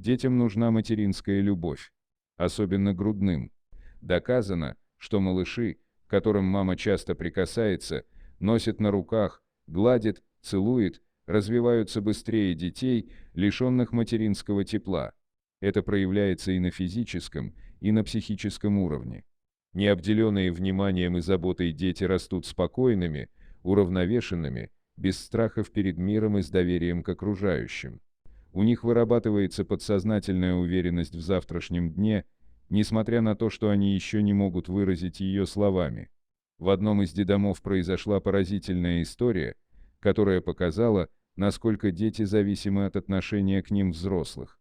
Детям нужна материнская любовь, особенно грудным. Доказано, что малыши, к которым мама часто прикасается, носит на руках, гладит, целует, развиваются быстрее детей, лишенных материнского тепла. Это проявляется и на физическом, и на психическом уровне. Необделенные вниманием и заботой дети растут спокойными, уравновешенными, без страхов перед миром и с доверием к окружающим. У них вырабатывается подсознательная уверенность в завтрашнем дне, несмотря на то, что они еще не могут выразить ее словами. В одном из детдомов произошла поразительная история, которая показала, насколько дети зависимы от отношения к ним взрослых.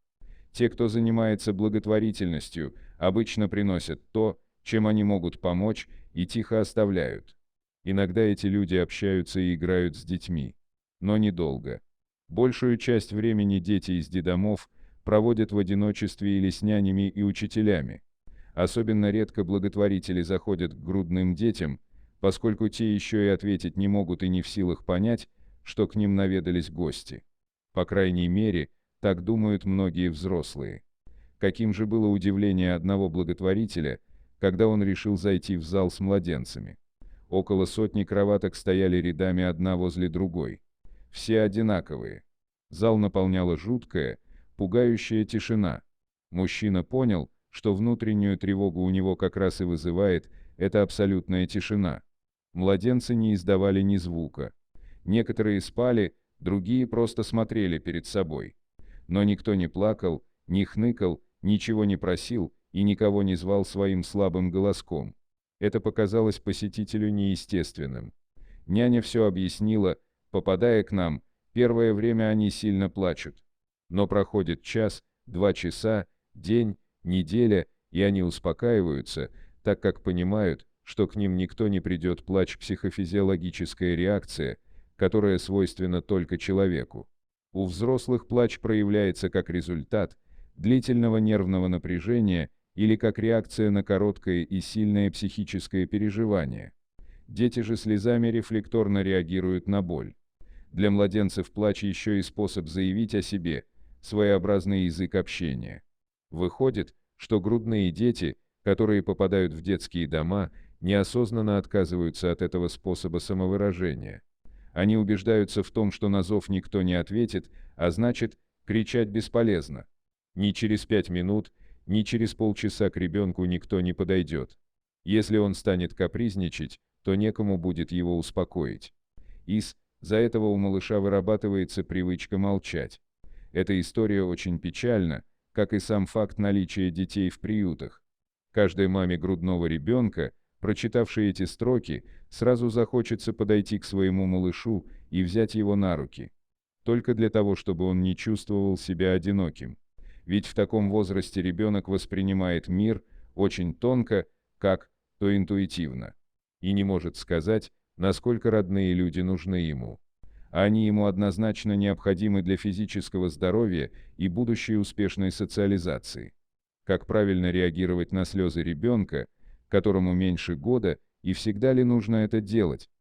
Те, кто занимается благотворительностью, обычно приносят то, чем они могут помочь, и тихо оставляют. Иногда эти люди общаются и играют с детьми, но недолго. Большую часть времени дети из детдомов проводят в одиночестве или с нянями и учителями. Особенно редко благотворители заходят к грудным детям, поскольку те еще и ответить не могут и не в силах понять, что к ним наведались гости. По крайней мере, так думают многие взрослые. Каким же было удивление одного благотворителя, когда он решил зайти в зал с младенцами. Около сотни кроваток стояли рядами одна возле другой. Все одинаковые. Зал наполняла жуткая, пугающая тишина. Мужчина понял, что внутреннюю тревогу у него как раз и вызывает эта абсолютная тишина. Младенцы не издавали ни звука. Некоторые спали, другие просто смотрели перед собой. Но никто не плакал, не хныкал, ничего не просил и никого не звал своим слабым голоском. Это показалось посетителю неестественным. Няня все объяснила: попадая к нам, первое время они сильно плачут. Но проходит час, 2 часа, день, неделя, и они успокаиваются, так как понимают, что к ним никто не придет. Плач — психофизиологическая реакция, которая свойственна только человеку. У взрослых плач проявляется как результат длительного нервного напряжения или как реакция на короткое и сильное психическое переживание. Дети же слезами рефлекторно реагируют на боль. Для младенцев плач еще и способ заявить о себе, своеобразный язык общения. Выходит, что грудные дети, которые попадают в детские дома, неосознанно отказываются от этого способа самовыражения. Они убеждаются в том, что на зов никто не ответит, а значит, кричать бесполезно. Ни через 5 минут, ни через полчаса к ребенку никто не подойдет. Если он станет капризничать, то некому будет его успокоить. Из-за этого у малыша вырабатывается привычка молчать. Эта история очень печальна, как и сам факт наличия детей в приютах. Каждой маме грудного ребенка, прочитавшей эти строки, сразу захочется подойти к своему малышу и взять его на руки. Только для того, чтобы он не чувствовал себя одиноким. Ведь в таком возрасте ребенок воспринимает мир очень тонко, то интуитивно. И не может сказать, насколько родные люди нужны ему. Они ему однозначно необходимы для физического здоровья и будущей успешной социализации. Как правильно реагировать на слезы ребенка, которому меньше года, и всегда ли нужно это делать?